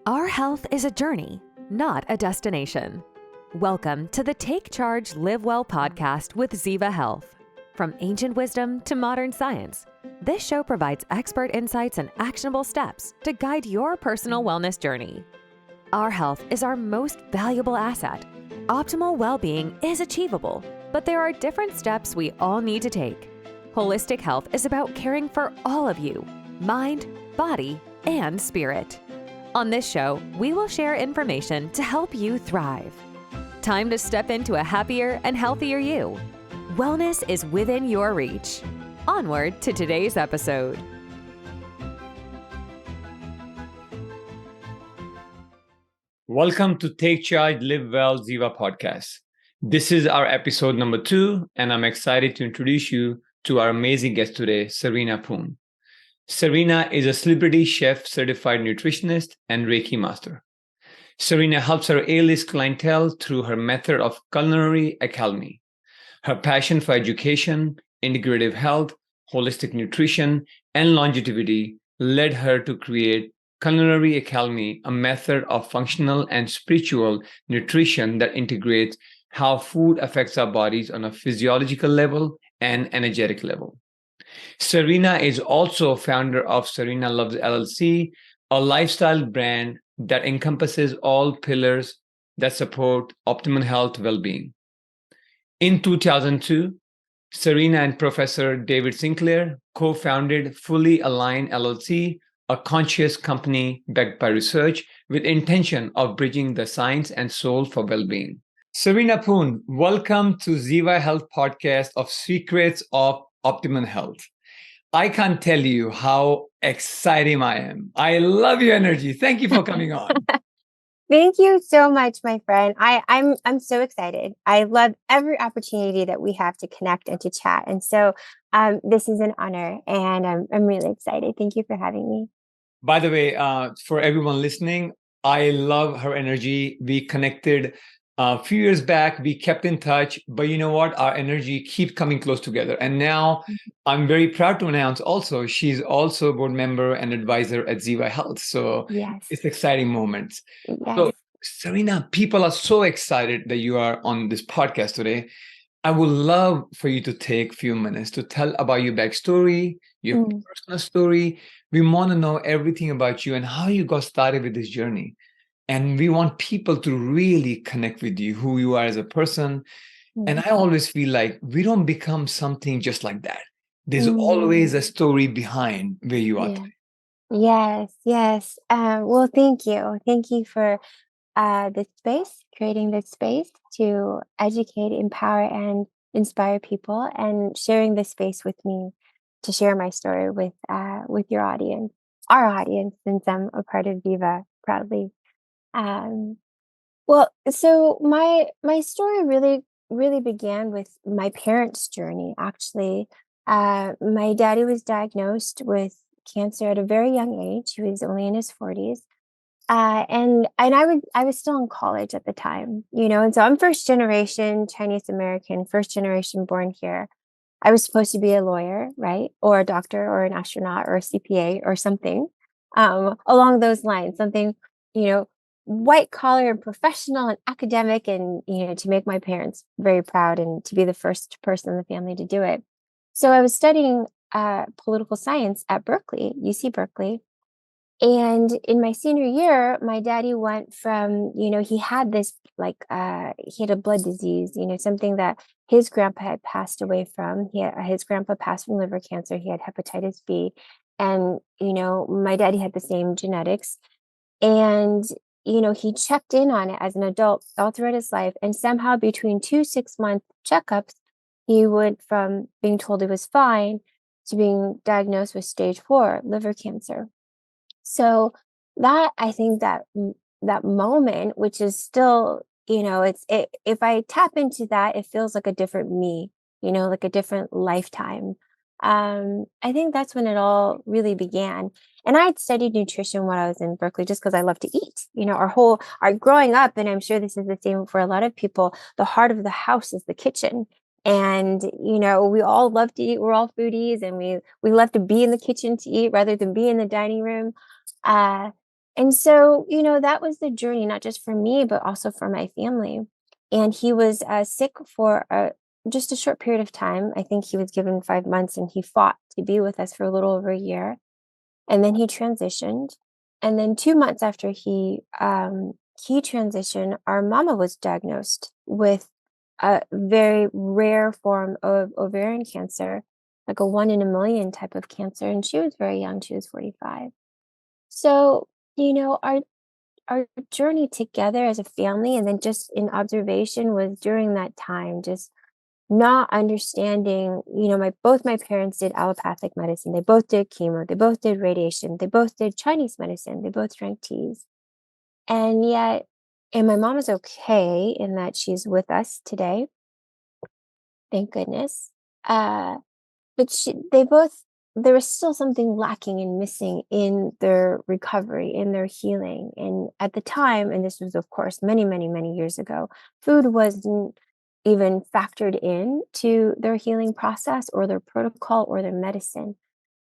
Our health is a journey, not a destination. Welcome to the Take Charge, Live Well podcast with Ziva Health. From ancient wisdom to modern science, this show provides expert insights and actionable steps to guide your personal wellness journey. Our health is our most valuable asset. Optimal well-being is achievable, but there are different steps we all need to take. Holistic health is about caring for all of you, mind, body, and spirit. On this show, we will share information to help you thrive. Time to step into a happier and healthier you. Wellness is within your reach. Onward to today's episode. Welcome to Take Charge, Live Well, Ziva podcast. This is our episode number 2, and I'm excited to introduce you to our amazing guest today, Serena Poon. Serena is a celebrity chef, certified nutritionist, and Reiki master. Serena helps her A-list clientele through her method of culinary alchemy. Her passion for education, integrative health, holistic nutrition, and longevity led her to create Culinary Alchemy, a method of functional and spiritual nutrition that integrates how food affects our bodies on a physiological level and energetic level. Serena is also founder of Serena Loves LLC, a lifestyle brand that encompasses all pillars that support optimal health well-being. In 2002, Serena and Professor David Sinclair co-founded Fully Aligned LLC, a conscious company backed by research with intention of bridging the science and soul for well-being. Serena Poon, welcome to Ziva Health podcast of Secrets of Optimum Health. I can't tell you how exciting I am. I love your energy. Thank you for coming on. Thank you so much, my friend. I'm so excited. I love every opportunity that we have to connect and to chat. And so this is an honor, and I'm really excited. Thank you for having me. By the way, for everyone listening, I love her energy. We connected a few years back. We kept in touch, but you know what? Our energy keeps coming close together. And now I'm very proud to announce also, she's also a board member and advisor at Ziva Health. So Yes. it's exciting moments. Yes. So Serena, people are so excited that you are on this podcast today. I would love for you to take a few minutes to tell about your backstory, your personal story. We want to know everything about you and how you got started with this journey. And we want people to really connect with you, who you are as a person. And I always feel like we don't become something just like that. There's always a story behind where you are today. Yes. Well, thank you. Thank you for this space, creating this space to educate, empower, and inspire people, and sharing this space with me to share my story with your audience, our audience, since I'm a part of Viva proudly. Well, so my story really began with my parents' journey. Actually, my daddy was diagnosed with cancer at a very young age. He was only in his 40s. And I was still in college at the time, and so I'm first generation Chinese American, first generation born here. I was supposed to be a lawyer, right? Or a doctor or an astronaut or a CPA or something along those lines, something, white collar and professional and academic, and, to make my parents very proud and to be the first person in the family to do it. So I was studying political science at Berkeley, UC Berkeley. And in my senior year, my daddy went from, he had this he had a blood disease, something that his grandpa had passed away from. His grandpa passed from liver cancer. He had hepatitis B. And, my daddy had the same genetics. And, he checked in on it as an adult all throughout his life. And somehow between 2 6-month checkups, he went from being told he was fine to being diagnosed with stage 4 liver cancer. So that, I think that moment, which is still, if I tap into that, it feels like a different me, like a different lifetime. I think that's when it all really began. And I had studied nutrition when I was in Berkeley just because I love to eat. Our growing up, and I'm sure this is the same for a lot of people, the heart of the house is the kitchen. And, we all love to eat. We're all foodies, and we love to be in the kitchen to eat rather than be in the dining room. And so, that was the journey, not just for me, but also for my family. And he was sick for just a short period of time. I think he was given 5 months, and he fought to be with us for a little over a year. And then he transitioned. And then 2 months after he transitioned, our mama was diagnosed with a very rare form of ovarian cancer, like a 1 in a million type of cancer. And she was very young. She was 45. So, our journey together as a family, and then just in observation, was during that time, just not understanding, both my parents did allopathic medicine. They both did chemo. They both did radiation. They both did Chinese medicine. They both drank teas. And yet, and my mom is okay in that she's with us today. Thank goodness. Uh, but there was still something lacking and missing in their recovery, in their healing. And at the time, and this was, of course, many, many, many years ago, food wasn't even factored in to their healing process or their protocol or their medicine.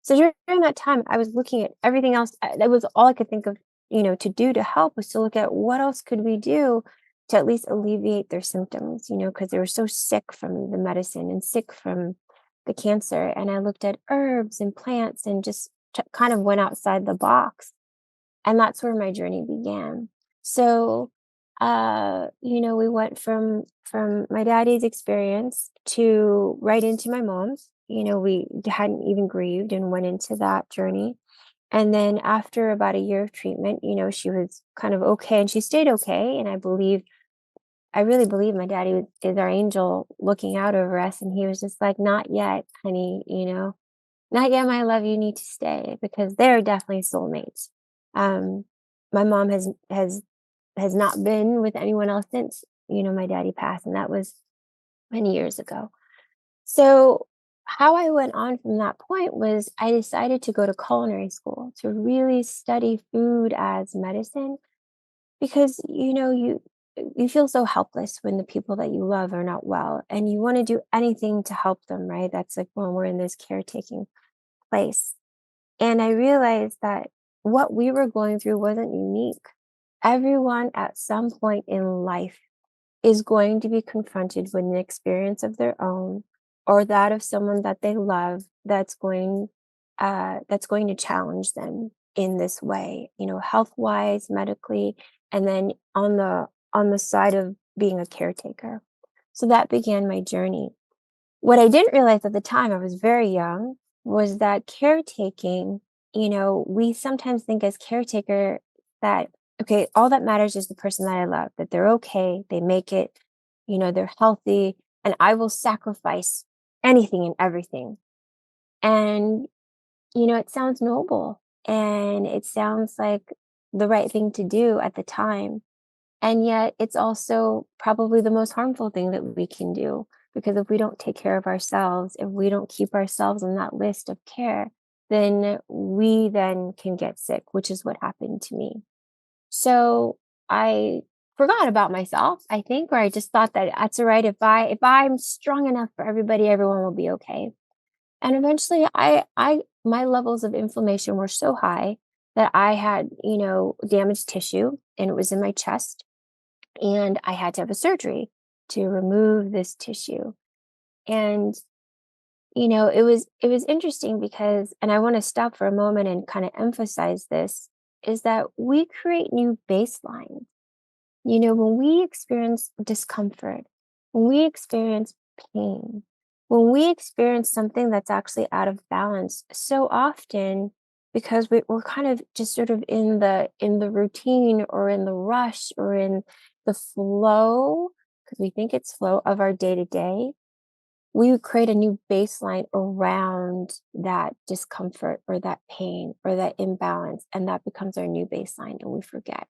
So during that time, I was looking at everything else. That was all I could think of, to do to help, was to look at what else could we do to at least alleviate their symptoms, because they were so sick from the medicine and sick from the cancer. And I looked at herbs and plants and just kind of went outside the box. And that's where my journey began. So, we went from my daddy's experience to right into my mom's. We hadn't even grieved and went into that journey. And then after about a year of treatment, she was kind of okay, and she stayed okay. And I really believe my daddy is our angel looking out over us. And he was just like, not yet, honey, not yet, my love, you need to stay, because they're definitely soulmates. Um, my mom has not been with anyone else since, my daddy passed, and that was many years ago. So how I went on from that point was I decided to go to culinary school to really study food as medicine, because you feel so helpless when the people that you love are not well, and you want to do anything to help them, right? That's like when we're in this caretaking place. And I realized that what we were going through wasn't unique. Everyone at some point in life is going to be confronted with an experience of their own, or that of someone that they love, that's going to challenge them in this way, health wise, medically, and then on the side of being a caretaker. So that began my journey. What I didn't realize at the time, I was very young, was that caretaking, we sometimes think as caretaker that, okay, all that matters is the person that I love, that they're okay, they make it, they're healthy, and I will sacrifice anything and everything. And, it sounds noble, and it sounds like the right thing to do at the time. And yet it's also probably the most harmful thing that we can do, because if we don't take care of ourselves, if we don't keep ourselves on that list of care, then we then can get sick, which is what happened to me. So I forgot about myself, I think, or I just thought that that's all right. If I'm strong enough for everybody, everyone will be okay. And eventually my levels of inflammation were so high that I had, damaged tissue, and it was in my chest, and I had to have a surgery to remove this tissue. And it was interesting because, and I want to stop for a moment and kind of emphasize this, is that we create new baselines. When we experience discomfort, when we experience pain, when we experience something that's actually out of balance, so often, because we're kind of just sort of in the routine, or in the rush, or in the flow, because we think it's flow of our day to day, we would create a new baseline around that discomfort or that pain or that imbalance. And that becomes our new baseline. And we forget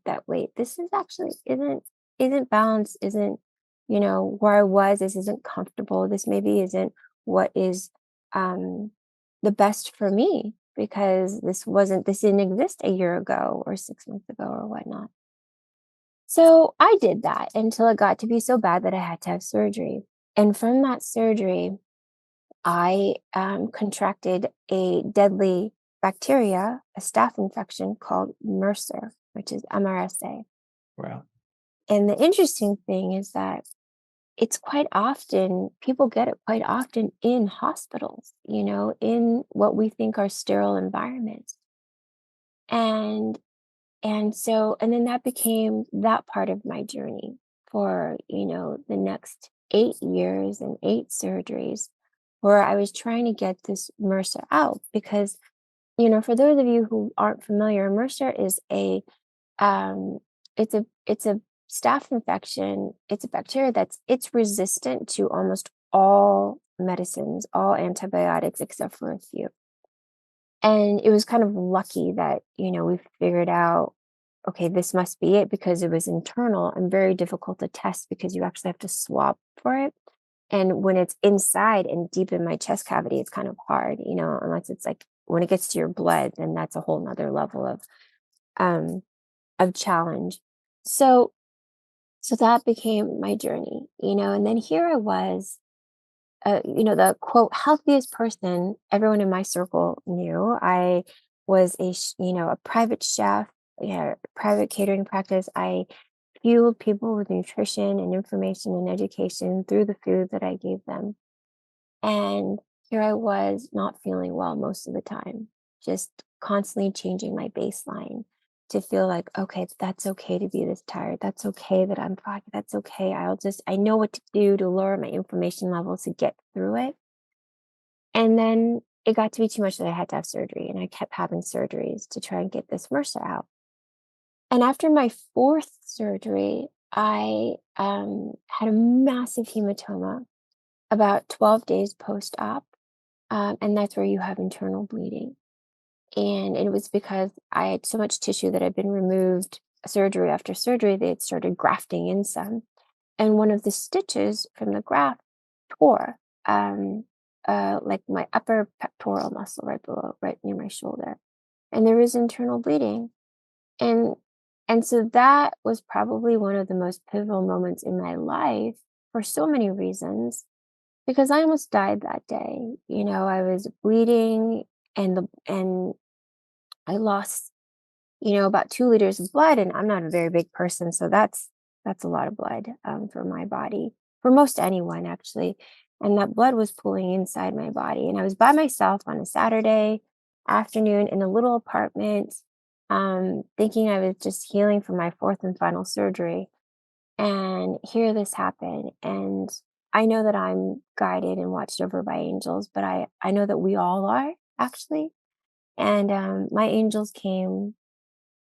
that, wait, this is actually isn't balanced, isn't, where I was, this isn't comfortable. This maybe isn't what is um the best for me, because this didn't exist a year ago or 6 months ago or whatnot. So I did that until it got to be so bad that I had to have surgery. And from that surgery, I contracted a deadly bacteria, a staph infection called MRSA, which is MRSA. Wow. And the interesting thing is that it's quite often, people get it quite often in hospitals, in what we think are sterile environments. And and then that became that part of my journey for, the next 8 years and 8 surgeries, where I was trying to get this MRSA out because, for those of you who aren't familiar, MRSA is um, it's a staph infection. It's a bacteria it's resistant to almost all medicines, all antibiotics, except for a few. And it was kind of lucky that, we figured out, okay, this must be it because it was internal and very difficult to test because you actually have to swab for it. And when it's inside and deep in my chest cavity, it's kind of hard, unless it's like when it gets to your blood, then that's a whole nother level um of challenge. So that became my journey, and then here I was, the quote healthiest person everyone in my circle knew. I was a private chef, yeah, private catering practice. I fueled people with nutrition and information and education through the food that I gave them. And here I was not feeling well most of the time, just constantly changing my baseline to feel like, okay, that's okay to be this tired. That's okay that I'm foggy. That's okay. I know what to do to lower my inflammation levels to get through it. And then it got to be too much that I had to have surgery, and I kept having surgeries to try and get this MRSA out. And after my fourth surgery, I had a massive hematoma about 12 days post op. And that's where you have internal bleeding. And it was because I had so much tissue that had been removed surgery after surgery, they had started grafting in some. And one of the stitches from the graft tore, like my upper pectoral muscle right below, right near my shoulder. And there was internal bleeding. And so that was probably one of the most pivotal moments in my life for so many reasons because I almost died that day. I was bleeding and I lost, about 2 liters of blood, and I'm not a very big person, so that's a lot of blood for my body, for most anyone actually. And that blood was pooling inside my body, and I was by myself on a Saturday afternoon in a little apartment, thinking I was just healing from my fourth and final surgery, and hear this happen. And I know that I'm guided and watched over by angels, but I know that we all are actually. And my angels came,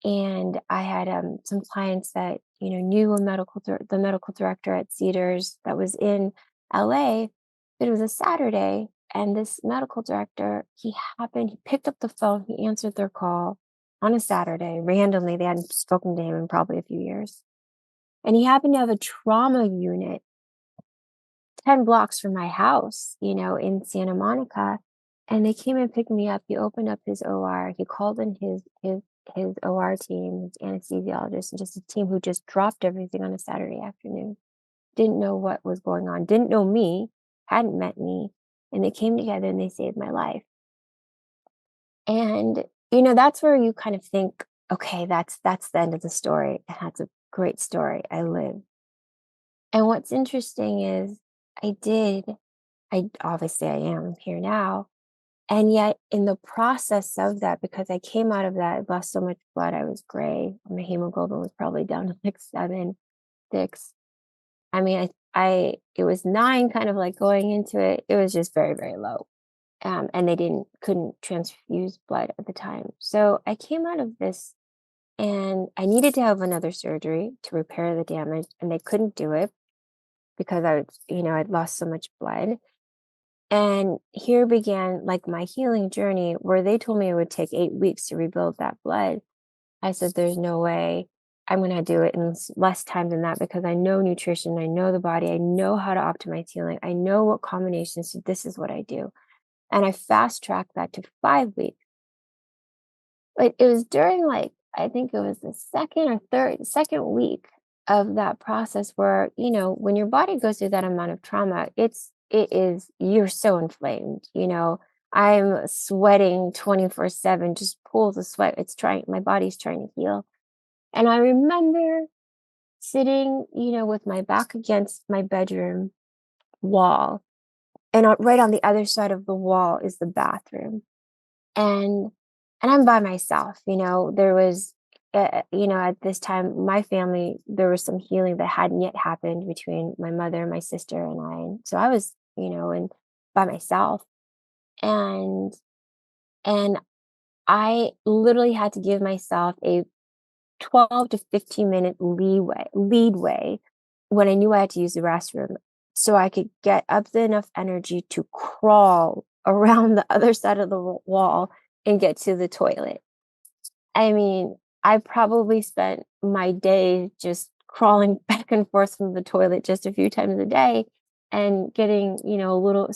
and I had some clients that knew the medical director at Cedars that was in LA. It was a Saturday, and this medical director, he picked up the phone, he answered their call on a Saturday randomly. They hadn't spoken to him in probably a few years, and he happened to have a trauma unit 10 blocks from my house, in Santa Monica. And they came and picked me up. He opened up his OR. He called in his OR team, his anesthesiologist, and just a team who just dropped everything on a Saturday afternoon. Didn't know what was going on, didn't know me, hadn't met me. And they came together and they saved my life. And, that's where you kind of think, okay, that's the end of the story. And that's a great story. I live. And what's interesting is obviously I am here now. And yet in the process of that, because I came out of that, I lost so much blood, I was gray. My hemoglobin was probably down to like 7, 6. I mean, it was 9 kind of like going into it. It was just very, very low. And they couldn't transfuse blood at the time. So I came out of this and I needed to have another surgery to repair the damage, and they couldn't do it because I'd lost so much blood. And here began like my healing journey where they told me it would take 8 weeks to rebuild that blood. I said, there's no way I'm going to do it in less time than that because I know nutrition, I know the body, I know how to optimize healing, I know what combinations. So this is what I do. And I fast tracked that to 5 weeks. But it was during I think it was the second week of that process where, when your body goes through that amount of trauma, you're so inflamed. I'm sweating 24/7, just pools of sweat. My body's trying to heal. And I remember sitting, with my back against my bedroom wall. And right on the other side of the wall is the bathroom. And I'm by myself. There was, at this time, my family, there was some healing that hadn't yet happened between my mother, my sister, and I. And so I was, and by myself. And and I literally had to give myself a 12 to 15-minute leadway when I knew I had to use the restroom so I could get up enough energy to crawl around the other side of the wall and get to the toilet. I mean, I probably spent my day just crawling back and forth from the toilet just a few times a day and getting, a little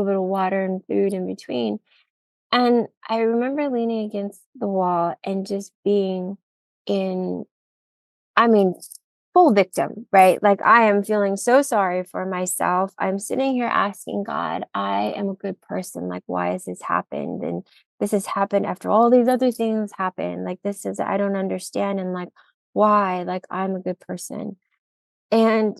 bit of water and food in between. And I remember leaning against the wall and just being in, I mean, full victim, right? Like, I am feeling so sorry for myself. I'm sitting here asking God, I am a good person. Like, why has this happened? And this has happened after all these other things happened. Like, I don't understand. And like, why? Like, I'm a good person. And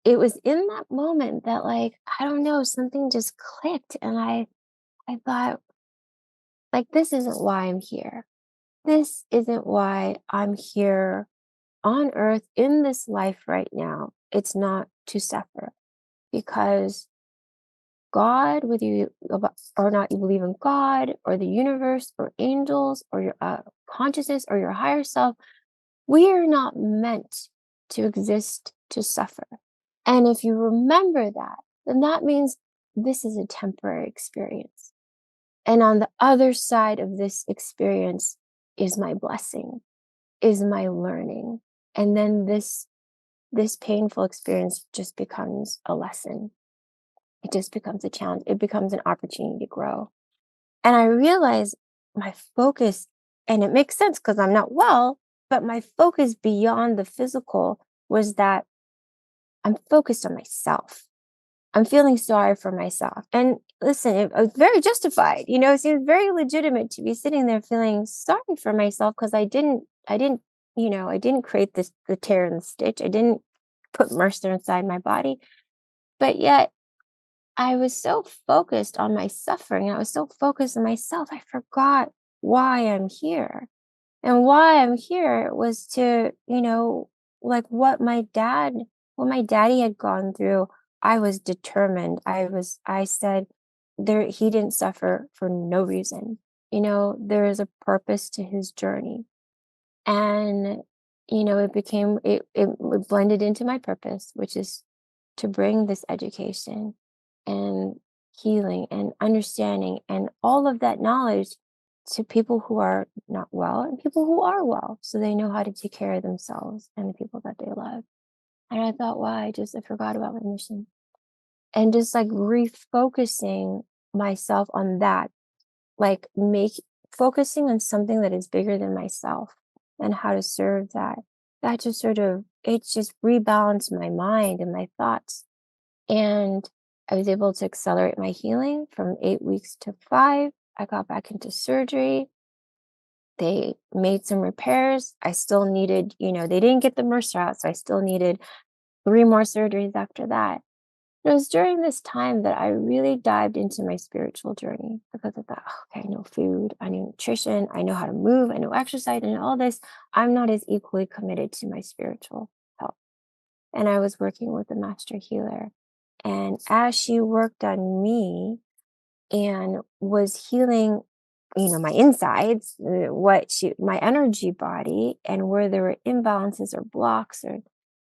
it was in that moment that, like, I don't know, something just clicked. And I thought, like, this isn't why I'm here. This isn't why I'm here on earth in this life right now. It's not to suffer, because God, whether or not you believe in God or the universe or angels or your consciousness or your higher self, we are not meant to exist to suffer. And if you remember that, then that means this is a temporary experience. And on the other side of this experience is my blessing, is my learning. And then this painful experience just becomes a lesson. It just becomes a challenge. It becomes an opportunity to grow. And I realize my focus, and it makes sense because I'm not well, but my focus beyond the physical was that I'm focused on myself. I'm feeling sorry for myself. And listen, it was very justified. It seems very legitimate to be sitting there feeling sorry for myself because I didn't create the tear and the stitch. I didn't put MRSA inside my body. But yet I was so focused on my suffering. I was so focused on myself. I forgot why I'm here. And why I'm here was to, like what my daddy had gone through. I was determined. I said he didn't suffer for no reason. There is a purpose to his journey. And, it blended into my purpose, which is to bring this education and healing and understanding and all of that knowledge to people who are not well and people who are well, so they know how to take care of themselves and the people that they love. And I thought, wow, I forgot about my mission. And just like refocusing myself on that, like focusing on something that is bigger than myself and how to serve that just it just rebalanced my mind and my thoughts. And I was able to accelerate my healing from 8 weeks to 5. I got back into surgery. They made some repairs. I still needed, they didn't get the MRSA out, so I still needed 3 more surgeries after that. It was during this time that I really dived into my spiritual journey because I thought, "Oh, okay, I know food, I know nutrition, I know how to move, I know exercise, and all this. I'm not as equally committed to my spiritual health." And I was working with a master healer. And as she worked on me and was healing, my insides, my energy body, and where there were imbalances or blocks, or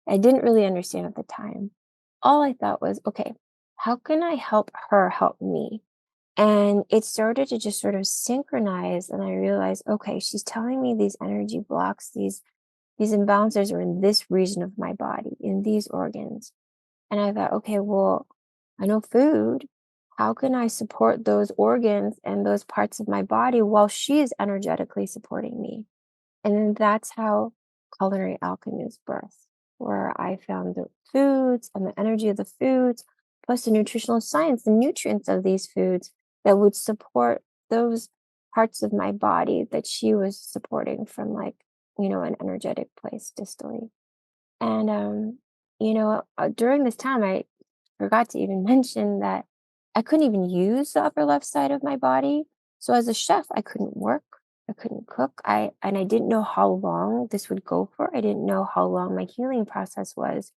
I didn't really understand at the time. All I thought was, okay, how can I help her help me? And it started to just sort of synchronize. And I realized, okay, she's telling me these energy blocks, these imbalances are in this region of my body, in these organs. And I thought, okay, well, I know food. How can I support those organs and those parts of my body while she is energetically supporting me? And then that's how culinary alchemy is birthed, where I found the foods and the energy of the foods, plus the nutritional science, the nutrients of these foods that would support those parts of my body that she was supporting from like, an energetic place distally. And, during this time, I forgot to even mention that I couldn't even use the upper left side of my body. So as a chef, I couldn't work. I couldn't cook. And I didn't know how long this would go for. I didn't know how long my healing process was.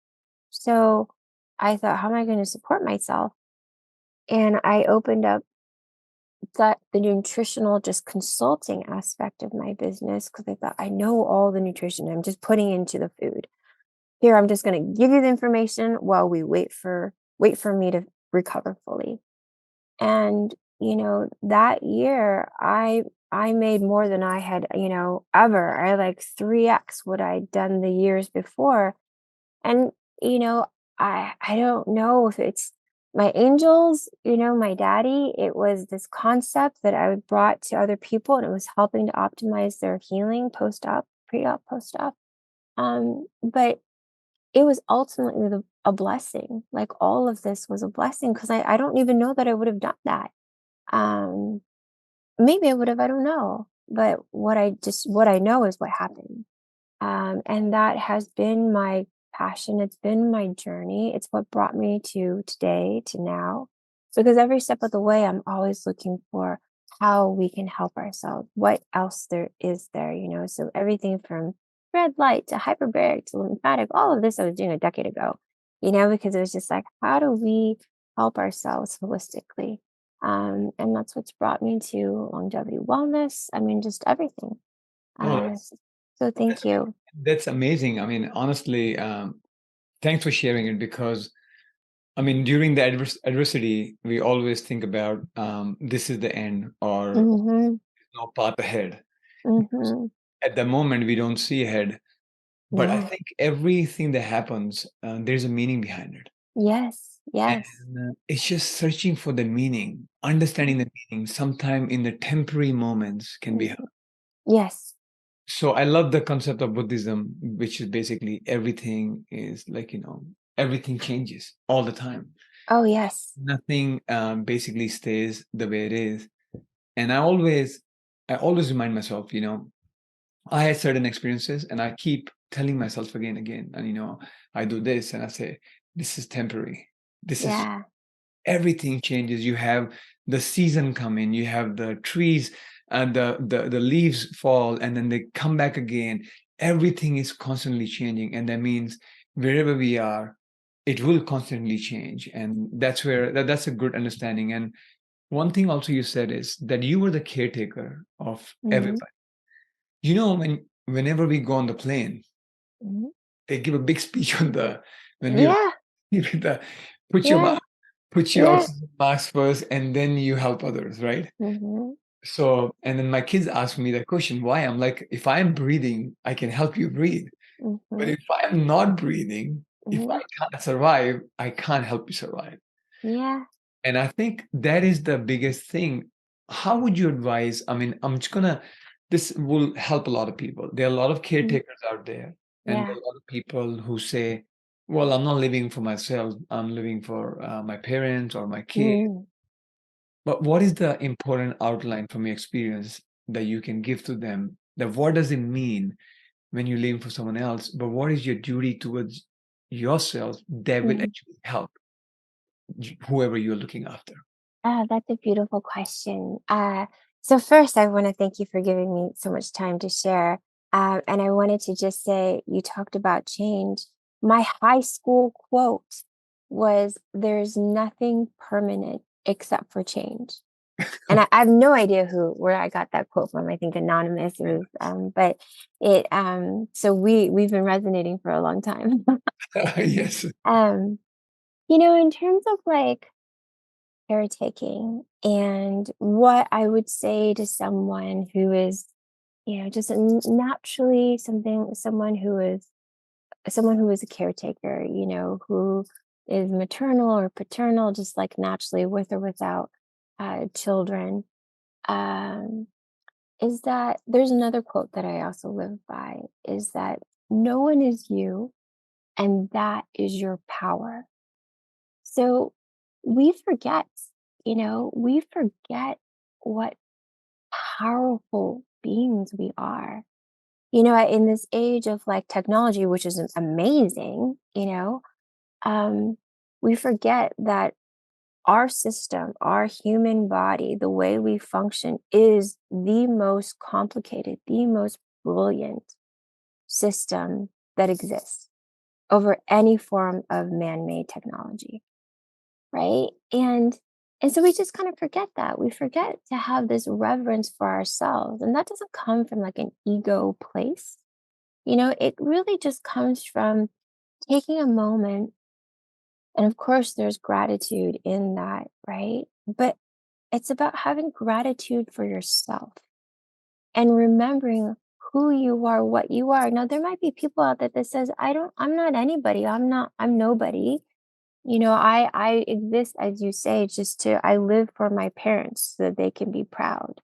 So I thought, how am I going to support myself? And I opened up the nutritional just consulting aspect of my business because I thought I know all the nutrition I'm just putting into the food. Here, I'm just going to give you the information while we wait for me to recover fully. And, that year I made more than I had, ever. I like 3x what I'd done the years before. And, you know, I don't know if it's my angels, my daddy, it was this concept that I brought to other people and it was helping to optimize their healing post-op, pre-op, post-op. But it was ultimately a blessing. Like all of this was a blessing because I don't even know that I would have done that. Um, Maybe I would have, I don't know. But what I know is what happened. And that has been my passion. It's been my journey. It's what brought me to today, to now. Because every step of the way, I'm always looking for how we can help ourselves. What else there is there, So everything from red light to hyperbaric to lymphatic, all of this I was doing a decade ago, because it was just like, how do we help ourselves holistically? And that's what's brought me to longevity wellness. I mean, just everything. Oh, Uh, so thank that's you. that's amazing. I mean, honestly, thanks for sharing it because I mean, during the adversity, we always think about this is the end or Mhm, no path ahead. mhm. At the moment, we don't see ahead, but I Yeah. think everything that happens, there's a meaning behind it. Yes, yes. And it's just searching for the meaning, understanding the meaning, sometime in the temporary moments can be helpful. Mhm. Yes. So I love the concept of Buddhism, which is basically everything is like, everything changes all the time. Oh, yes. Nothing basically stays the way it is. And I always remind myself, I had certain experiences and I keep telling myself again and again. And, I do this and I say, this is temporary. This is Yeah. everything changes. You have the season come in, you have the trees and the leaves fall and then they come back again. Everything is constantly changing. And that means wherever we are, it will constantly change. And that's where that's a good understanding. And one thing also you said is that you were the caretaker of Mhm, everybody. Whenever we go on the plane, mhm. they give a big speech on the when we Yeah, with the put your yeah, put your yeah. oxygen mask first and then you help others, right? Mhm, So, and then my kids ask me that question, why? I'm like, if I'm breathing, I can help you breathe. But mhm, if I'm not breathing, if I mhm. can't survive, I can't help you survive. Yeah. And I think that is the biggest thing. How would you advise? I mean, this will help a lot of people. There are a lot of Mhm. caretakers out there, and there Yeah. are a lot of people who say, well, I'm not living for myself, I'm living for my parents or my kids. Mm, But what is the important outline from your experience that you can give to them? That what does it mean when you're living for someone else? But what is your duty towards yourself that will mhm. actually help whoever you're looking after? That's a beautiful question. So first, I want to thank you for giving me so much time to share. And I wanted to just say, you talked about change. My high school quote was, "There's nothing permanent except for change." And I have no idea where I got that quote from. I think anonymous was, but it. So we've been resonating for a long time. Yes. um, in terms of like caretaking and what I would say to someone who is, just naturally someone who is a caretaker, who is maternal or paternal, just like naturally with or without children, um, is that there's another quote that I also live by is that no one is you, and that is your power. So we forget. we forget what powerful beings we are. In this age of like technology, which is amazing, um, we forget that our system, our human body, the way we function is the most complicated, the most brilliant system that exists over any form of man-made technology, right? And so we just kind of forget that. We forget to have this reverence for ourselves. And that doesn't come from like an ego place. It really just comes from taking a moment. And of course, there's gratitude in that, right? But it's about having gratitude for yourself and remembering who you are, what you are. Now, there might be people out there that says, I'm not anybody. I'm nobody. I exist, as you say, I live for my parents so that they can be proud.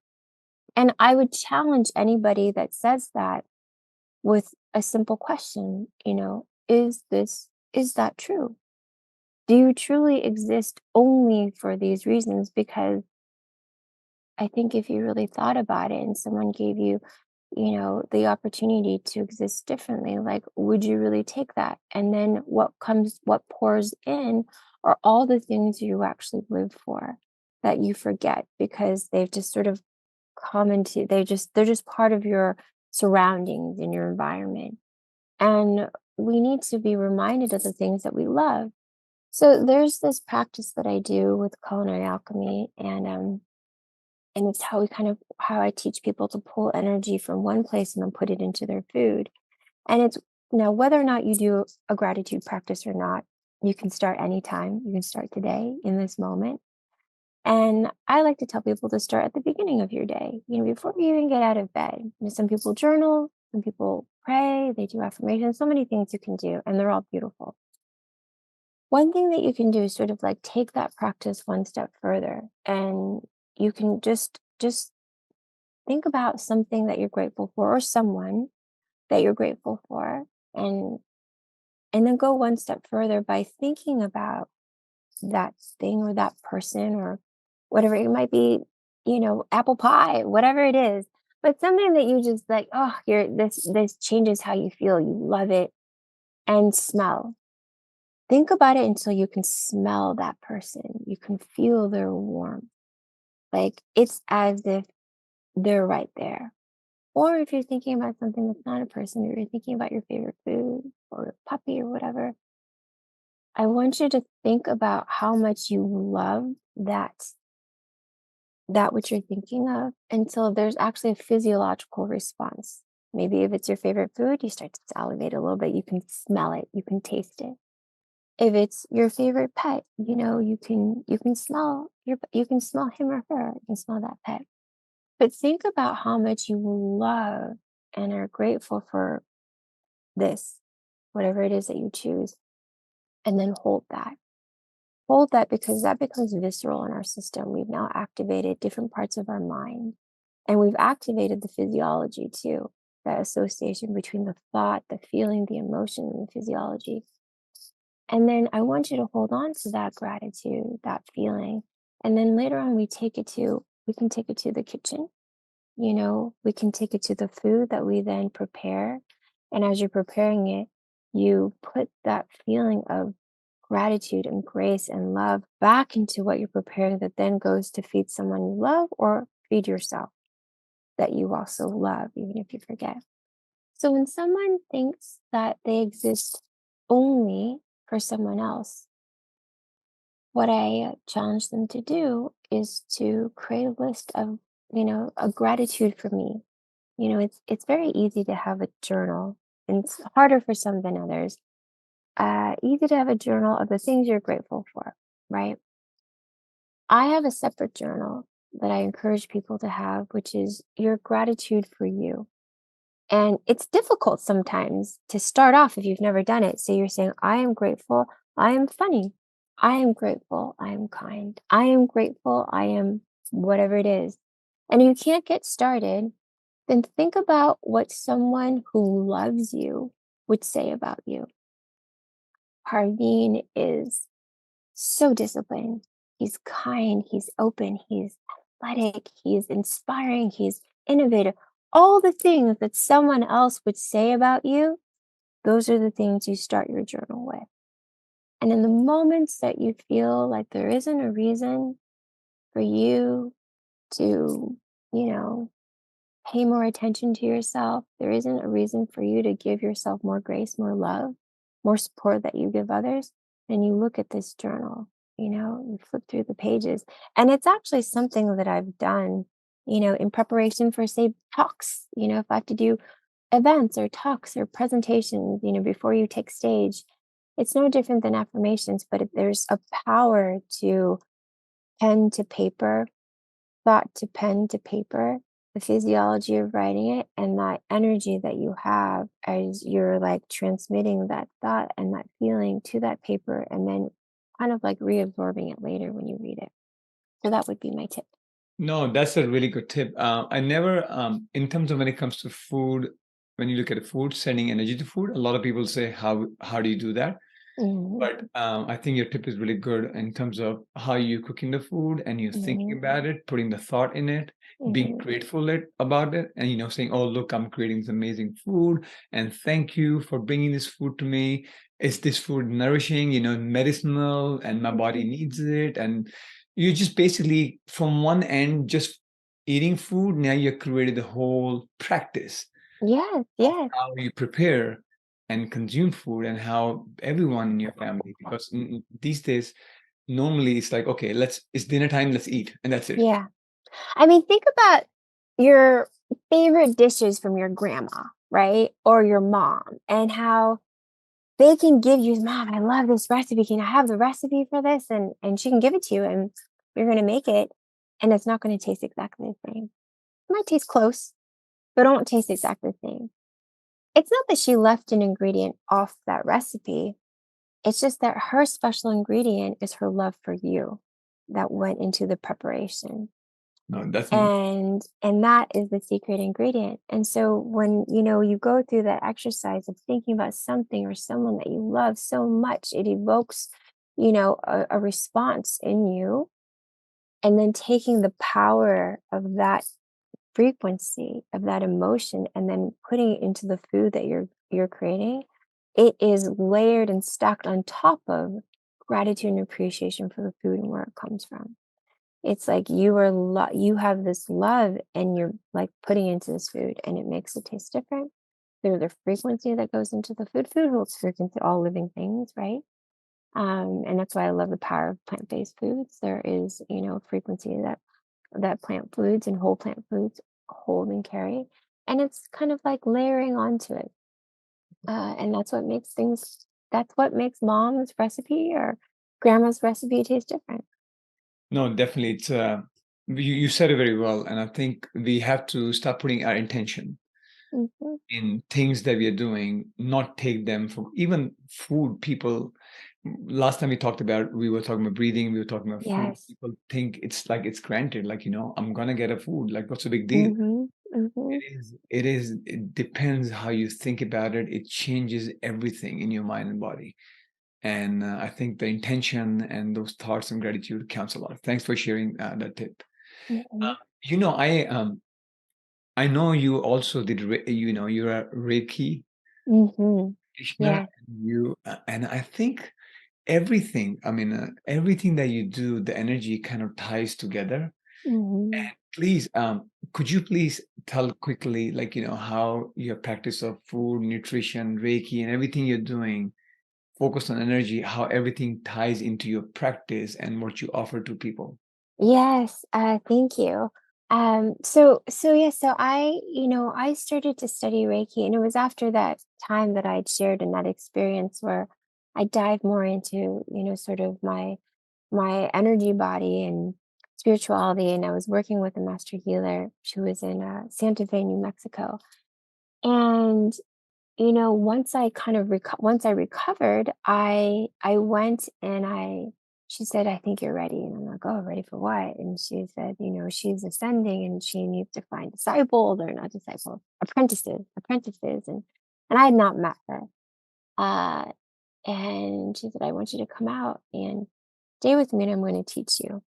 And I would challenge anybody that says that with a simple question, is that true? Do you truly exist only for these reasons? Because I think if you really thought about it and someone gave you, the opportunity to exist differently, like, would you really take that? And then what pours in are all the things you actually live for that you forget because they've just sort of come into, they're just part of your surroundings and your environment. And we need to be reminded of the things that we love. So there's this practice that I do with culinary alchemy, and it's how I teach people to pull energy from one place and then put it into their food. And it's now whether or not you do a gratitude practice or not, you can start anytime. You can start today in this moment. And I like to tell people to start at the beginning of your day, before you even get out of bed. Some people journal, some people pray, they do affirmations, so many things you can do, and they're all beautiful. One thing that you can do is sort of like take that practice one step further, and you can just think about something that you're grateful for or someone that you're grateful for, and then go one step further by thinking about that thing or that person or whatever it might be, apple pie, whatever it is, but something that you just like, oh, this changes how you feel. You love it. And smell. Think about it until you can smell that person. You can feel their warmth. Like it's as if they're right there. Or if you're thinking about something that's not a person, or you're thinking about your favorite food or a puppy or whatever, I want you to think about how much you love that which you're thinking of until there's actually a physiological response. Maybe if it's your favorite food, you start to salivate a little bit. You can smell it, you can taste it. If it's your favorite pet, you can smell him or her, you can smell that pet. But think about how much you love and are grateful for this, whatever it is that you choose, and then hold that. Hold that because that becomes visceral in our system. We've now activated different parts of our mind, and we've activated the physiology too, that association between the thought, the feeling, the emotion, and the physiology. And then I want you to hold on to that gratitude, that feeling. And then later on, we can take it to the kitchen. We can take it to the food that we then prepare. And as you're preparing it, you put that feeling of gratitude and grace and love back into what you're preparing that then goes to feed someone you love or feed yourself that you also love, even if you forget. So when someone thinks that they exist only for someone else, what I challenge them to do is to create a list of, a gratitude for me. It's very easy to have a journal, and it's harder for some than others. Easy to have a journal of the things you're grateful for, right? I have a separate journal that I encourage people to have, which is your gratitude for you. And it's difficult sometimes to start off if you've never done it. So you're saying, I am grateful, I am funny. I am grateful, I am kind. I am grateful, I am whatever it is. And you can't get started, then think about what someone who loves you would say about you. Harveen is so disciplined. he's kind, he's open, he's athletic, he's inspiring, he's innovative. All the things that someone else would say about you, those are the things you start your journal with. And in the moments that you feel like there isn't a reason for you to, you know, pay more attention to yourself, there isn't a reason for you to give yourself more grace, more love, more support that you give others, then you look at this journal, you flip through the pages. And it's actually something that I've done, in preparation for, say, talks, if I have to do events or talks or presentations, before you take stage. It's no different than affirmations, but there's a power to pen to paper, thought to pen to paper, the physiology of writing it, and that energy that you have as you're like transmitting that thought and that feeling to that paper, and then kind of like reabsorbing it later when you read it. So that would be my tip. No, that's a really good tip. I never, in terms of when it comes to food, when you look at food, sending energy to food, a lot of people say, how do you do that? Mhm, But I think your tip is really good in terms of how you're cooking the food and you're thinking mhm, about it, putting the thought in it, being mhm. grateful about it, and saying, "Oh, look, I'm creating this amazing food, and thank you for bringing this food to me. Is this food nourishing? Medicinal, and my body Mhm. needs it." And you just basically from one end just eating food. Now you've created the whole practice Yes, of yes, how you prepare and consume food and how everyone in your family, because these days normally it's like, okay, it's dinner time, let's eat, and that's it. yeah. I mean, think about your favorite dishes from your grandma, right? Or your mom, and how they can give you, "Mom, I love this recipe. Can I have the recipe for this?" And she can give it to you, and you're gonna make it, and it's not gonna taste exactly the same. It might taste close, but it won't taste exactly the same. It's not that she left an ingredient off that recipe. It's just that her special ingredient is her love for you that went into the preparation. No, that's And that is the secret ingredient. And so when, you go through that exercise of thinking about something or someone that you love so much, it evokes, a response in you. And then taking the power of that frequency, of that emotion, and then putting it into the food that you're creating, it is layered and stacked on top of gratitude and appreciation for the food and where it comes from. It's like you have this love, and you're like putting into this food, and it makes it taste different through the frequency that goes into the food. Food holds frequency, all living things, right? And that's why I love the power of plant-based foods. There is, frequency that plant foods and whole plant foods hold and carry, and it's kind of like layering onto it. And that's what makes mom's recipe or grandma's recipe taste different. no, definitely. It's you said it very well, and I think we have to start putting our intention Hmm. in things that we are doing, not take them for even food. People, last time we were talking about breathing, we were talking about food. Yes. People think it's like it's granted, like, I'm gonna get a food, like, what's the big deal? Mhm, mhm. It depends how you think about it. It changes everything in your mind and body. And I think the intention and those thoughts and gratitude counts a lot. Thanks for sharing that tip. Uh, Mhm, you know, I know you also did. You're a Reiki mhm. practitioner. Yeah. And I think everything. I mean, everything that you do, the energy kind of ties together. Mhm. Please, could you please tell quickly, like, how your practice of food, nutrition, Reiki, and everything you're doing, focus on energy, how everything ties into your practice and what you offer to people? Yes, thank you. So I started to study Reiki, and it was after that time that I'd shared in that experience where I dived more into, sort of my energy body and spirituality, and I was working with a master healer. She was in Santa Fe, New Mexico. And once I recovered, I went and she said, "I think you're ready." And I'm like, "Oh, ready for what?" And she said, "She's ascending and she needs to find disciples, or not disciples, apprentices." And I had not met her. Uh, and she said, "I want you to come out and stay with me and I'm going to teach you.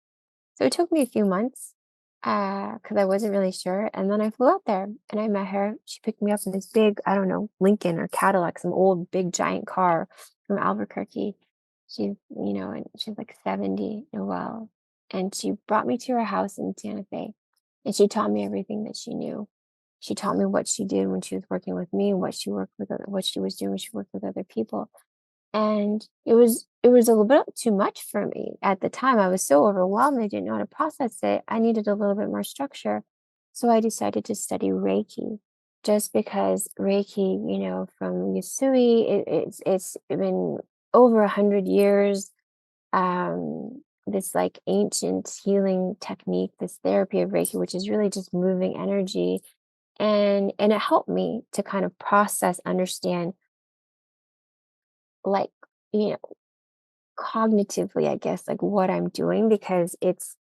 So it took me a few months because I wasn't really sure. And then I flew out there and I met her. She picked me up in this big, I don't know, Lincoln or Cadillac, some old big giant car from Albuquerque. And she's like 70, Noelle. And she brought me to her house in Santa Fe. And she taught me everything that she knew. She taught me what she did when she was working with me, what she was doing when she worked with other people. And it was a little bit too much for me at the time. I was so overwhelmed. I didn't know how to process it. I needed a little bit more structure. So I decided to study Reiki just because Reiki, from Yusui, it's been over 100 years. This like ancient healing technique, this therapy of Reiki, which is really just moving energy. And it helped me to kind of process, understand, like, you know, cognitively, I guess, like what I'm doing because it's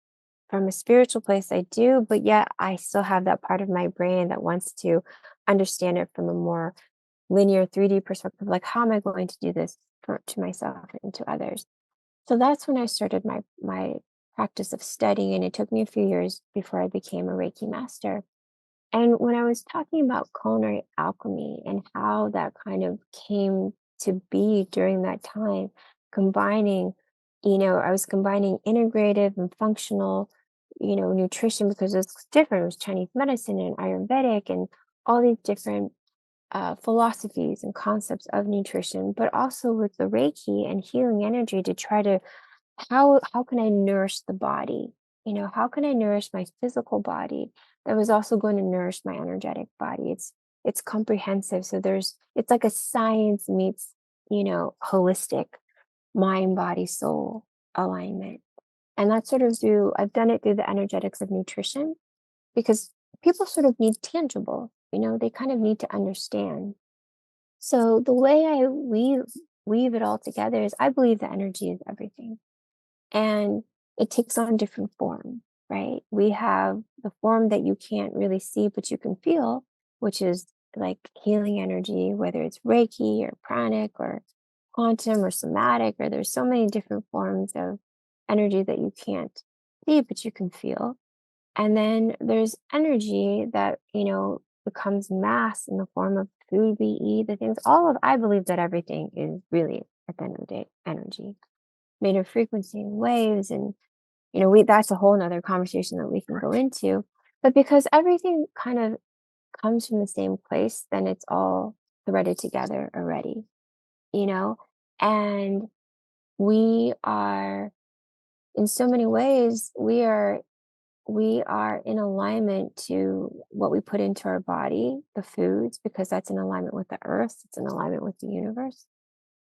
from a spiritual place I do, but yet I still have that part of my brain that wants to understand it from a more linear 3D perspective. Like, how am I going to do this to myself and to others? So that's when I started my practice of studying, and it took me a few years before I became a Reiki master. And when I was talking about culinary alchemy and how that kind of came to be during that time, combining, I was combining integrative and functional, nutrition because it's different. It was Chinese medicine and Ayurvedic and all these different philosophies and concepts of nutrition, but also with the Reiki and healing energy to try to how can I nourish the body? How can I nourish my physical body that was also going to nourish my energetic body? It's comprehensive. So it's like a science meets, holistic mind, body, soul alignment. And that's sort of I've done it through the energetics of nutrition because people sort of need tangible, they kind of need to understand. So the way I weave it all together is I believe that energy is everything. And it takes on different form, right? We have the form that you can't really see, but you can feel, which is like healing energy, whether it's Reiki or pranic or quantum or somatic, or there's so many different forms of energy that you can't see, but you can feel. And then there's energy that, becomes mass in the form of food we eat, the things, I believe that everything is really, at the end of the day, energy made of frequency and waves. And, that's a whole nother conversation that we can go into. But because everything kind of comes from the same place, then it's all threaded together already, you know? And we are, in so many ways, we are in alignment to what we put into our body, the foods, because that's in alignment with the earth, it's in alignment with the universe.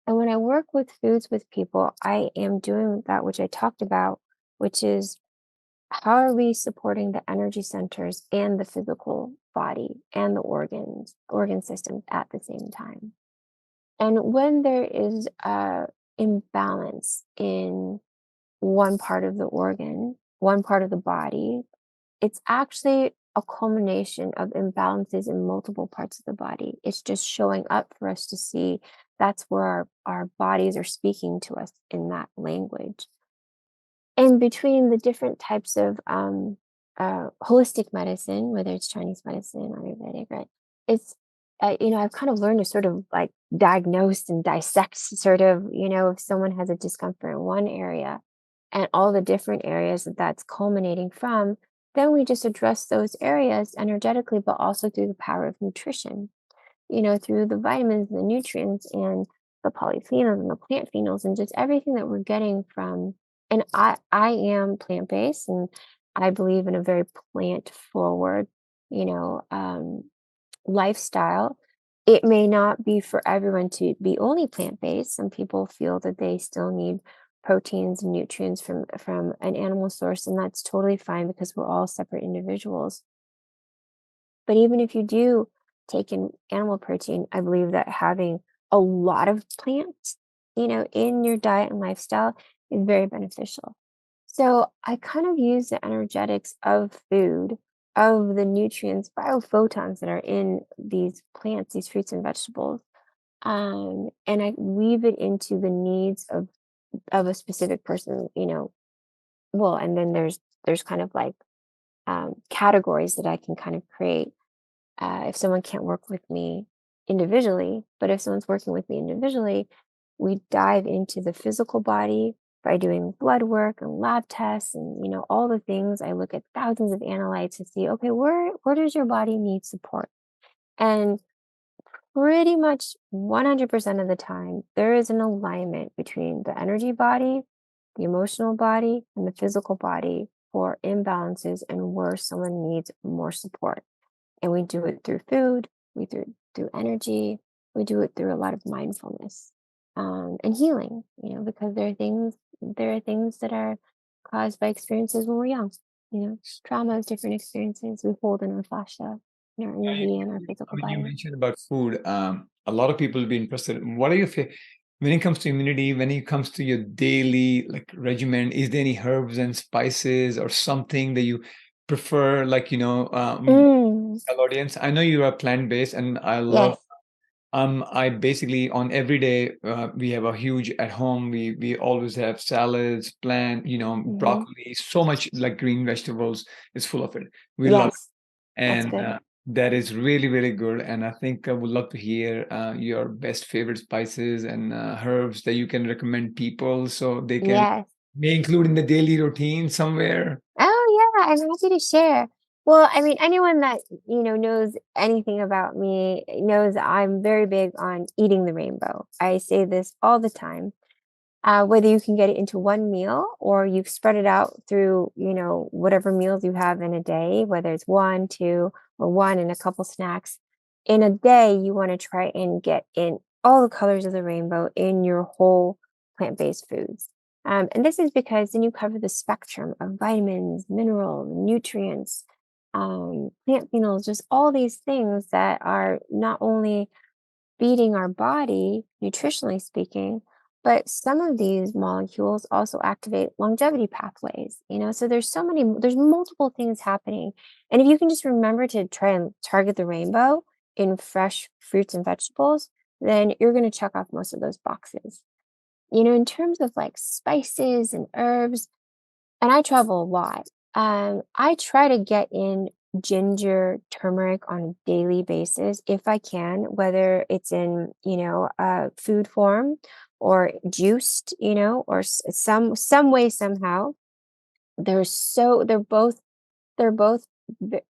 And when I work with foods with people, I am doing that which I talked about, which is how are we supporting the energy centers and the physical body and the organ systems at the same time. And when there is a imbalance in one part of the organ, one part of the body, it's actually a culmination of imbalances in multiple parts of the body. It's just showing up for us to see. That's where our bodies are speaking to us in that language. And between the different types of holistic medicine, whether it's Chinese medicine or Ayurvedic, right? It's, I've kind of learned to sort of like diagnose and dissect sort of, if someone has a discomfort in one area and all the different areas that that's culminating from, then we just address those areas energetically, but also through the power of nutrition, through the vitamins and the nutrients and the polyphenols and the plant phenols and just everything that we're getting from. And I am plant-based and I believe in a very plant forward, you know, um, lifestyle. It may not be for everyone to be only plant-based. Some people feel that they still need proteins and nutrients from an animal source, and that's totally fine because we're all separate individuals. But even if you do take in animal protein, I believe that having a lot of plants, in your diet and lifestyle is very beneficial. So I kind of use the energetics of food, of the nutrients, biophotons that are in these plants, these fruits and vegetables, and I weave it into the needs of of a specific person, well, and then there's kind of like categories that I can kind of create if someone can't work with me individually. But if someone's working with me individually, we dive into the physical body by doing blood work and lab tests and all the things. I look at thousands of analytes to see, okay, where does your body need support? And pretty much 100% of the time, there is an alignment between the energy body, the emotional body, and the physical body for imbalances and where someone needs more support. And we do it through food, we do it through energy, we do it through a lot of mindfulness and healing, because there are things that are caused by experiences when we're young. Trauma is different experiences we hold in our fascia, in our energy, and our I physical mean, you body. mentioned about food. A lot of people will be interested. What are your when it comes to immunity? When it comes to your daily like regimen, is there any herbs and spices or something that you prefer? Like Mm, our audience. I know you are plant based, and I love. yes. I basically on every day we have a huge at home. We always have salads, plant, Hmm. broccoli, so much like green vegetables. It's full of it. We love Yes, that's and good. that is really really good, and I think I would love to hear your best favorite spices and herbs that you can recommend people so they can Yes. may include in the daily routine somewhere. Oh, yeah, I'm happy to share. Well, I mean, anyone that, knows anything about me knows I'm very big on eating the rainbow. I say this all the time. Whether you can get it into one meal or you've spread it out through, whatever meals you have in a day, whether it's one, two, or one and a couple snacks. In a day, you want to try and get in all the colors of the rainbow in your whole plant-based foods. And this is because then you cover the spectrum of vitamins, minerals, nutrients, plant phenols, just all these things that are not only feeding our body, nutritionally speaking, but some of these molecules also activate longevity pathways, so there's multiple things happening. And if you can just remember to try and target the rainbow in fresh fruits and vegetables, then you're going to check off most of those boxes. In terms of like spices and herbs, and I travel a lot. I try to get in ginger, turmeric on a daily basis if I can, whether it's in, food form or juiced, or some way somehow. They're both v-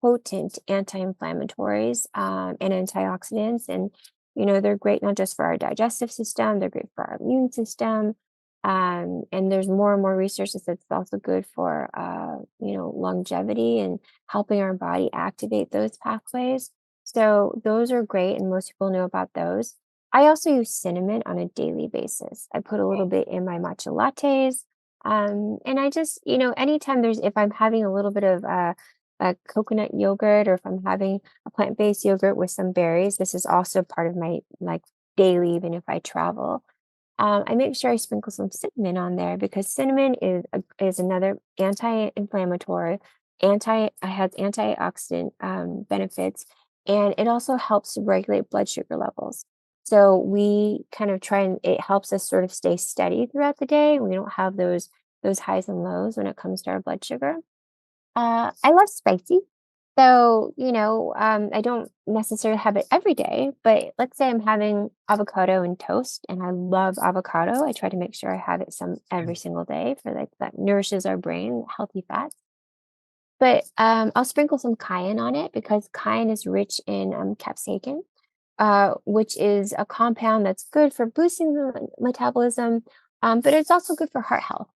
potent anti-inflammatories and antioxidants, and they're great not just for our digestive system, they're great for our immune system. And there's more and more research that says it's also good for longevity and helping our body activate those pathways. So those are great, and most people know about those. I also use cinnamon on a daily basis. I put a little bit in my matcha lattes. And I just, anytime if I'm having a little bit of a coconut yogurt, or if I'm having a plant-based yogurt with some berries, this is also part of my like daily, even if I travel. I make sure I sprinkle some cinnamon on there because cinnamon is another anti-inflammatory, has antioxidant benefits, and it also helps to regulate blood sugar levels. So we kind of try and it helps us sort of stay steady throughout the day. We don't have those highs and lows when it comes to our blood sugar. I love spicy. So, I don't necessarily have it every day, but let's say I'm having avocado and toast and I love avocado. I try to make sure I have it some every single day for like that nourishes our brain, healthy fats. But I'll sprinkle some cayenne on it because cayenne is rich in capsaicin, which is a compound that's good for boosting the metabolism, but it's also good for heart health.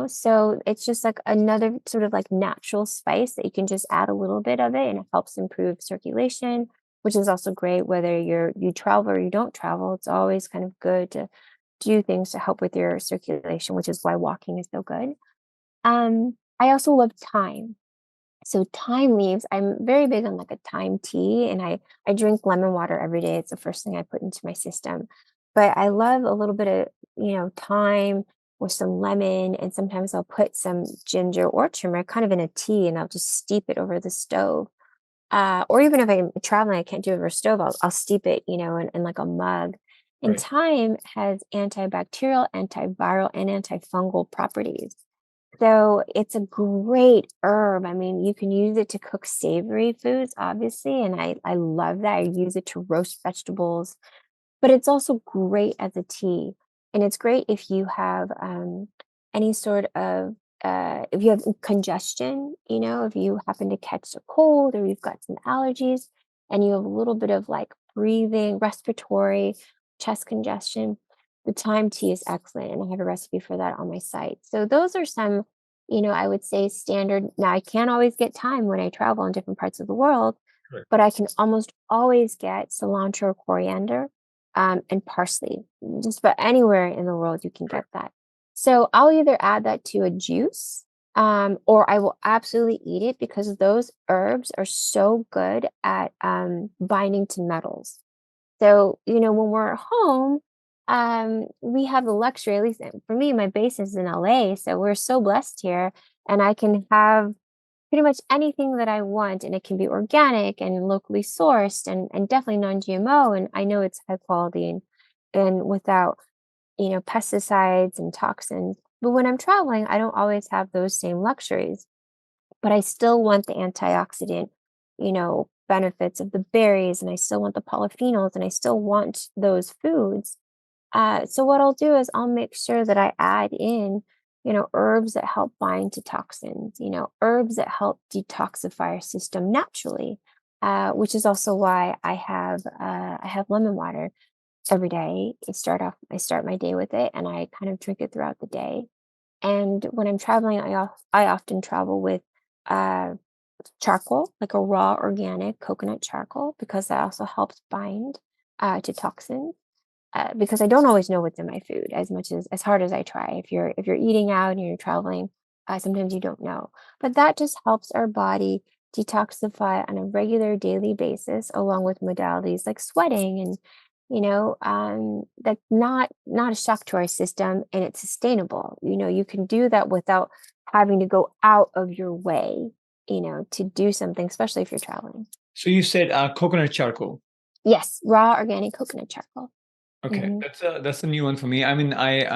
So it's just like another sort of like natural spice that you can just add a little bit of it, and it helps improve circulation, which is also great whether you travel or you don't travel. It's always kind of good to do things to help with your circulation, which is why walking is so good. I also love thyme. So thyme leaves, I'm very big on like a thyme tea, and I drink lemon water every day. It's the first thing I put into my system. But I love a little bit of, thyme with some lemon, and sometimes I'll put some ginger or turmeric kind of in a tea, and I'll just steep it over the stove. Or even if I'm traveling, I can't do it over a stove, I'll steep it, in like a mug. And Right. thyme has antibacterial, antiviral, and antifungal properties. So it's a great herb. I mean, you can use it to cook savory foods, obviously, and I love that. I use it to roast vegetables, but it's also great as a tea. And it's great if you have any sort of if you have congestion, if you happen to catch a cold or you've got some allergies and you have a little bit of like breathing, respiratory, chest congestion, the thyme tea is excellent. And I have a recipe for that on my site. So those are some, I would say standard. Now I can't always get thyme when I travel in different parts of the world, Right. but I can almost always get cilantro or coriander and parsley. Just about anywhere in the world you can Right. get that. So I'll either add that to a juice, or I will absolutely eat it because those herbs are so good at binding to metals. So, when we're at home, we have the luxury, at least for me, my base is in LA. So we're so blessed here. And I can have pretty much anything that I want, and it can be organic and locally sourced and definitely non-GMO. And I know it's high quality and without, pesticides and toxins. But when I'm traveling, I don't always have those same luxuries, but I still want the antioxidant, benefits of the berries, and I still want the polyphenols, and I still want those foods. So what I'll do is I'll make sure that I add in, herbs that help bind to toxins, herbs that help detoxify our system naturally, which is also why I have lemon water every day. I start my day with it, and I kind of drink it throughout the day. And when I'm traveling, I often travel with uh, charcoal, like a raw organic coconut charcoal, because that also helps bind to toxins because I don't always know what's in my food as hard as I try. If you're eating out and you're traveling, sometimes you don't know. But that just helps our body detoxify on a regular daily basis, along with modalities like sweating and that's not a shock to our system, and it's sustainable. You can do that without having to go out of your way, to do something, especially if you're traveling. So you said coconut charcoal. Yes, raw organic coconut charcoal. Okay, Hmm. that's a new one for me. I mean, I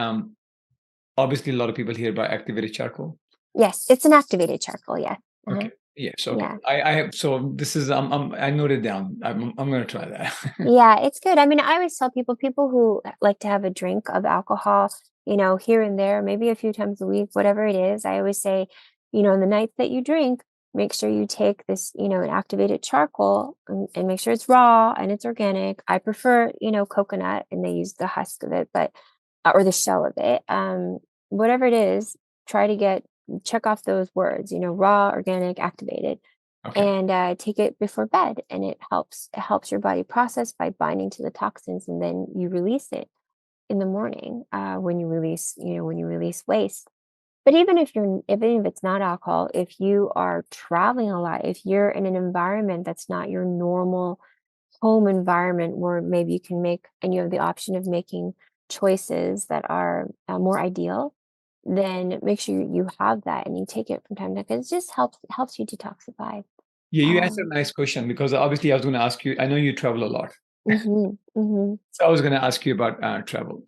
obviously a lot of people hear about activated charcoal. Yes, it's an activated charcoal, yeah. Uh-huh. Okay. Yes. Okay. Yeah. I have. So this is. I noted down. I'm gonna try that. Yeah, it's good. I mean, I always tell people who like to have a drink of alcohol, here and there, maybe a few times a week, whatever it is, I always say, the nights that you drink, make sure you take this, an activated charcoal and make sure it's raw and it's organic. I prefer, coconut, and they use the husk of it, but or the shell of it. Whatever it is, try to check off those words, raw, organic, activated, Okay. and take it before bed, and it helps your body process by binding to the toxins, and then you release it in the morning when you release waste. But even if it's not alcohol, if you are traveling a lot, if you're in an environment that's not your normal home environment, where maybe you can make and you have the option of making choices that are more ideal, then make sure you have that and you take it from time to time, because it just helps you detoxify. Yeah, you answered um, a nice question because obviously I was going to ask you. I know you travel a lot, Mhm, mhm. so I was going to ask you about travel.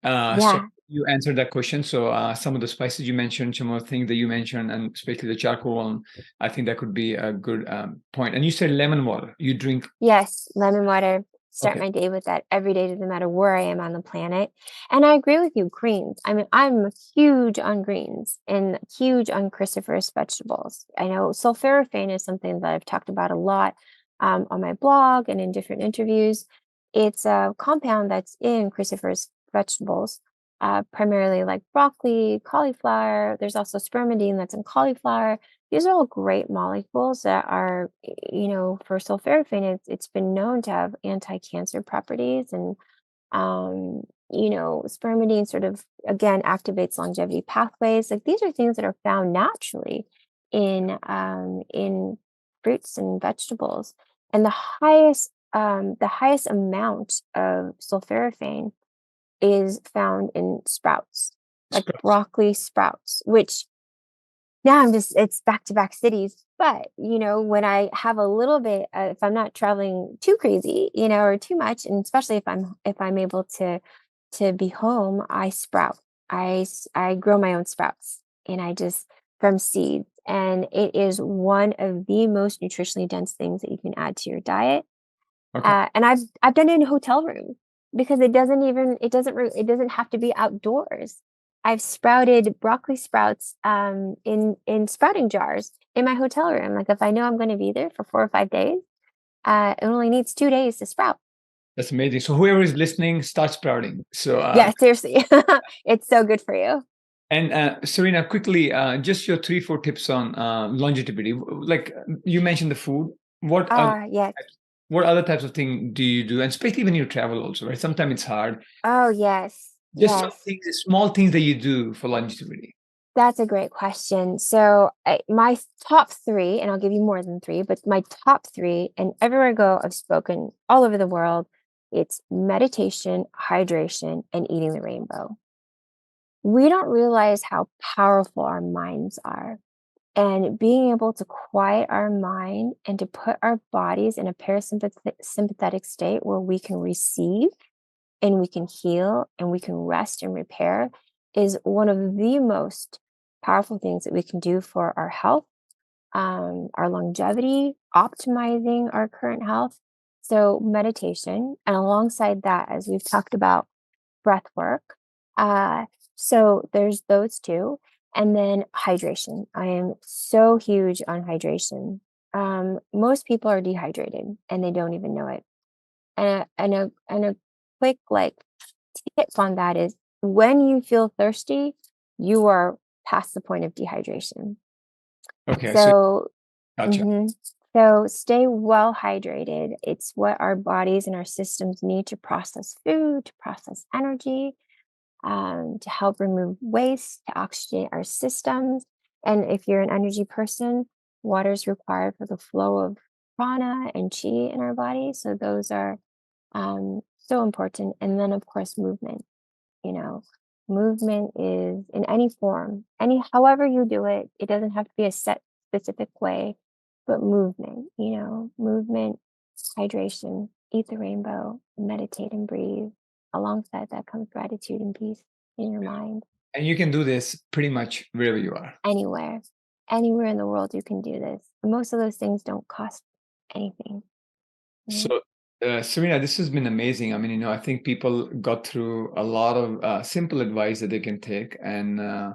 So Yeah. you answered that question. So some of the spices you mentioned, some of the things that you mentioned, and especially the charcoal one, I think that could be a good point. And you said lemon water. You drink. Yes, lemon water. Start Okay. my day with that every day, doesn't matter where I am on the planet. And I agree with you, greens. I mean, I'm huge on greens and huge on cruciferous vegetables. I know sulforaphane is something that I've talked about a lot on my blog and in different interviews. It's a compound that's in cruciferous vegetables, primarily like broccoli, cauliflower. There's also spermidine that's in cauliflower. These are all great molecules that are, for sulforaphane, it's been known to have anti-cancer properties, and spermidine sort of again activates longevity pathways. Like these are things that are found naturally in fruits and vegetables, and the highest amount of sulforaphane is found in sprouts, like Sprouts. broccoli sprouts, which now it's back-to-back cities. But, when I have a little bit, if I'm not traveling too crazy, or too much, and especially if I'm able to be home, I sprout. I grow my own sprouts, and I just from seeds. And it is one of the most nutritionally dense things that you can add to your diet. Okay. And I've done it in hotel rooms because it doesn't have to be outdoors. I've sprouted broccoli sprouts in sprouting jars in my hotel room. Like if I know I'm going to be there for 4 or 5 days, it only needs 2 days to sprout. That's amazing. So whoever is listening, start sprouting. So Yeah, seriously, it's so good for you. and Serena, quickly, just your 3-4 tips on longevity. Like you mentioned the food. Yes. What other types of things do you do? And especially when you travel also, right? Sometimes it's hard. Oh, yes. Just some Yes. things, small things that you do for longevity. That's a great question. So my top three, and I'll give you more than three, but my top three, and everywhere I go, I've spoken all over the world. It's meditation, hydration, and eating the rainbow. We don't realize how powerful our minds are. And being able to quiet our mind and to put our bodies in a parasympathetic state where we can receive and we can heal and we can rest and repair is one of the most powerful things that we can do for our health, our longevity, optimizing our current health. So, meditation, and alongside that, as we've talked about, breath work. So, there's those two. And then hydration. I am so huge on hydration. Most people are dehydrated and they don't even know it. And a quick tip on that is when you feel thirsty, you are past the point of dehydration. Okay, so So, gotcha. so stay well hydrated. It's what our bodies and our systems need to process food, to process energy, to help remove waste, to oxygenate our systems. And if you're an energy person, water is required for the flow of prana and chi in our body. So those are so important. And then, of course, movement. You know, movement is in any form, however you do it. It doesn't have to be a set specific way, but movement, hydration, eat the rainbow, meditate and breathe. Alongside that comes gratitude and peace in your mind. And you can do this pretty much wherever you are. Anywhere in the world, you can do this. Most of those things don't cost anything. So, Serena, this has been amazing. I mean, I think people got through a lot of simple advice that they can take, and I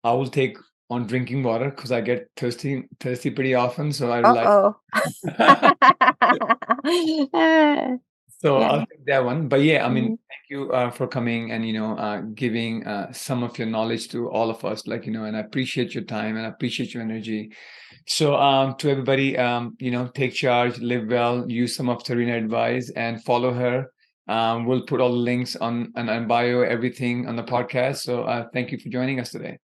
will take on drinking water because I get thirsty pretty often. So I realize. Uh-oh. So Yeah. I'll take that one. But yeah, I mean, Mhm. thank you for coming and giving some of your knowledge to all of us. And I appreciate your time and I appreciate your energy. So to everybody, take charge, live well, use some of Serena advice, and follow her. We'll put all the links on bio, everything on the podcast. So thank you for joining us today.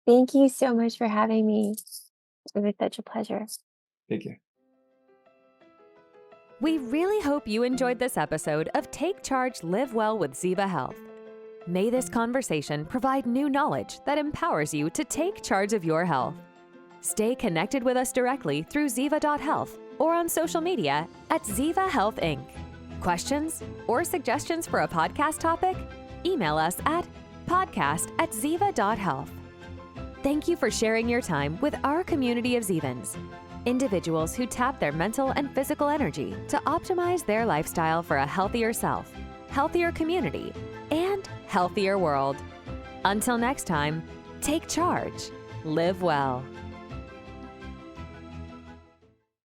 Thank you so much for having me. It was such a pleasure. Take care. We really hope you enjoyed this episode of Take Charge, Live Well with Ziva Health. May this conversation provide new knowledge that empowers you to take charge of your health. Stay connected with us directly through ziva.health or on social media at Ziva Health Inc. Questions or suggestions for a podcast topic? Email us at podcast@ziva.health. Thank you for sharing your time with our community of Zivans, individuals who tap their mental and physical energy to optimize their lifestyle for a healthier self, healthier community, and healthier world. Until next time, take charge, live well.